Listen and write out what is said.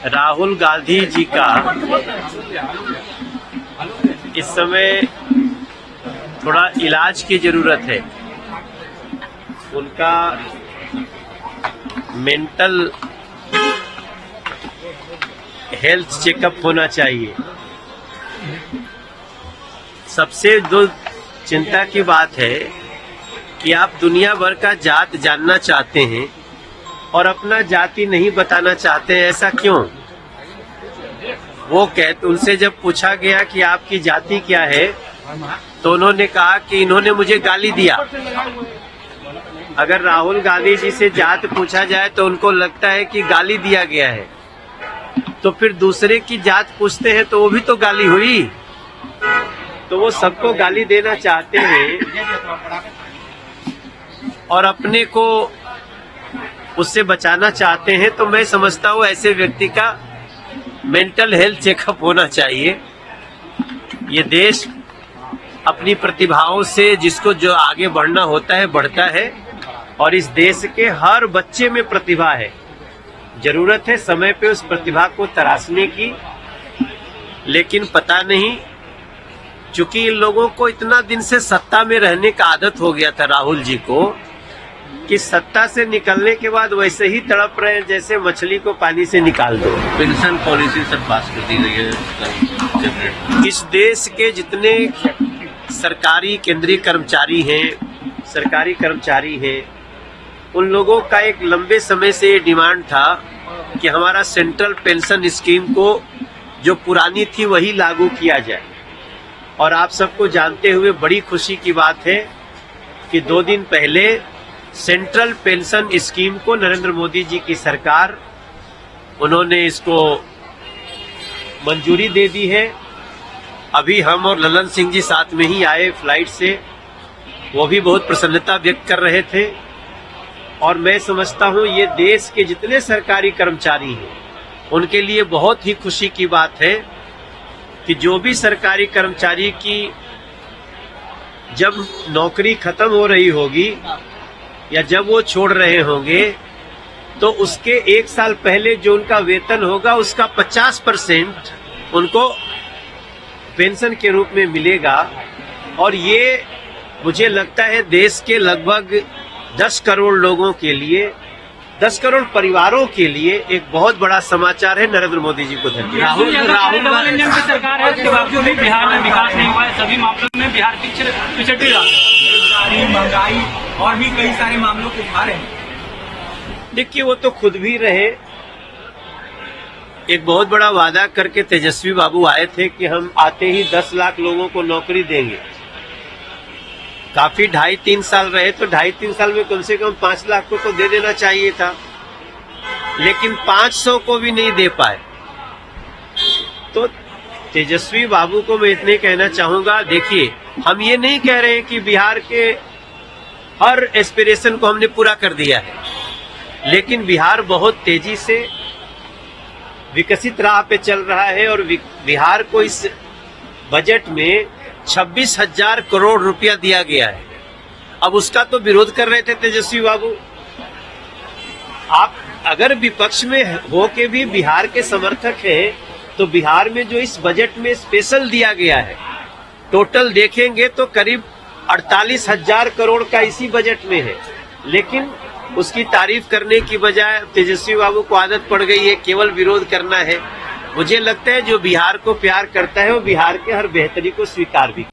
राहुल गांधी जी का इस समय थोड़ा इलाज की जरूरत है। उनका मेंटल हेल्थ चेकअप होना चाहिए। सबसे जो चिंता की बात है कि आप दुनिया भर का जात जानना चाहते हैं और अपना जाति नहीं बताना चाहते हैं, ऐसा क्यों? वो कहते, उनसे जब पूछा गया कि आपकी जाति क्या है तो उन्होंने कहा कि इन्होंने मुझे गाली दिया। अगर राहुल गांधी जी से जात पूछा जाए तो उनको लगता है कि गाली दिया गया है, तो फिर दूसरे की जात पूछते हैं तो वो भी तो गाली हुई। तो वो सबको गाली देना चाहते हैं और अपने को उससे बचाना चाहते हैं। तो मैं समझता हूँ ऐसे व्यक्ति का मेंटल हेल्थ चेकअप होना चाहिए। ये देश अपनी प्रतिभाओं से जिसको जो आगे बढ़ना होता है बढ़ता है, और इस देश के हर बच्चे में प्रतिभा है। जरूरत है समय पे उस प्रतिभा को तराशने की, लेकिन पता नहीं, चूंकि इन लोगों को इतना दिन से सत्ता में रहने का आदत हो गया था राहुल जी को, कि सत्ता से निकलने के बाद वैसे ही तड़प रहे हैं जैसे मछली को पानी से निकाल दो। पेंशन पॉलिसी सब पास कर दी गई है। इस देश के जितने सरकारी केंद्रीय कर्मचारी हैं, उन लोगों का एक लंबे समय से ये डिमांड था कि हमारा सेंट्रल पेंशन स्कीम को जो पुरानी थी वही लागू किया जाए। और आप सबको जानते हुए बड़ी खुशी की बात है कि 2 दिन पहले सेंट्रल पेंशन स्कीम को नरेंद्र मोदी जी की सरकार, उन्होंने इसको मंजूरी दे दी है। अभी हम और ललन सिंह जी साथ में ही आए फ्लाइट से, वो भी बहुत प्रसन्नता व्यक्त कर रहे थे। और मैं समझता हूँ ये देश के जितने सरकारी कर्मचारी हैं उनके लिए बहुत ही खुशी की बात है कि जो भी सरकारी कर्मचारी की जब नौकरी खत्म हो रही होगी या जब वो छोड़ रहे होंगे तो उसके 1 साल पहले जो उनका वेतन होगा उसका 50% उनको पेंशन के रूप में मिलेगा। और ये मुझे लगता है देश के लगभग 10 करोड़ लोगों के लिए, 10 करोड़ परिवारों के लिए एक बहुत बड़ा समाचार है। नरेंद्र मोदी जी को धन्यवाद। राहुल की सरकार है, उसके बावजूद भी बिहार में विकास नहीं हुआ है। सभी मामलों में बिहार पिछड़ रहा है। बेरोजगारी, महंगाई और भी कई सारे मामलों को उठा रहे हैं। देखिए, वो तो खुद भी रहे। एक बहुत बड़ा वादा करके तेजस्वी बाबू आए थे कि हम आते ही 10 लाख लोगों को नौकरी देंगे। काफी 2.5-3 साल रहे, तो 2.5-3 साल में कम से कम 5 लाख को तो दे देना चाहिए था, लेकिन 500 को भी नहीं दे पाए। तो तेजस्वी बाबू को मैं इतने कहना चाहूंगा, देखिए हम ये नहीं कह रहे हैं कि बिहार के हर एस्पिरेशन को हमने पूरा कर दिया है, लेकिन बिहार बहुत तेजी से विकसित राह पे चल रहा है। और बिहार को इस बजट में 26,000 करोड़ रुपया दिया गया है। अब उसका तो विरोध कर रहे थे तेजस्वी बाबू। आप अगर विपक्ष में हो के भी बिहार के समर्थक हैं तो बिहार में जो इस बजट में स्पेशल दिया गया है, टोटल देखेंगे तो करीब 48,000 करोड़ का इसी बजट में है। लेकिन उसकी तारीफ करने की बजाय तेजस्वी बाबू को आदत पड़ गई है केवल विरोध करना है। मुझे लगता है जो बिहार को प्यार करता है वो बिहार के हर बेहतरी को स्वीकार भी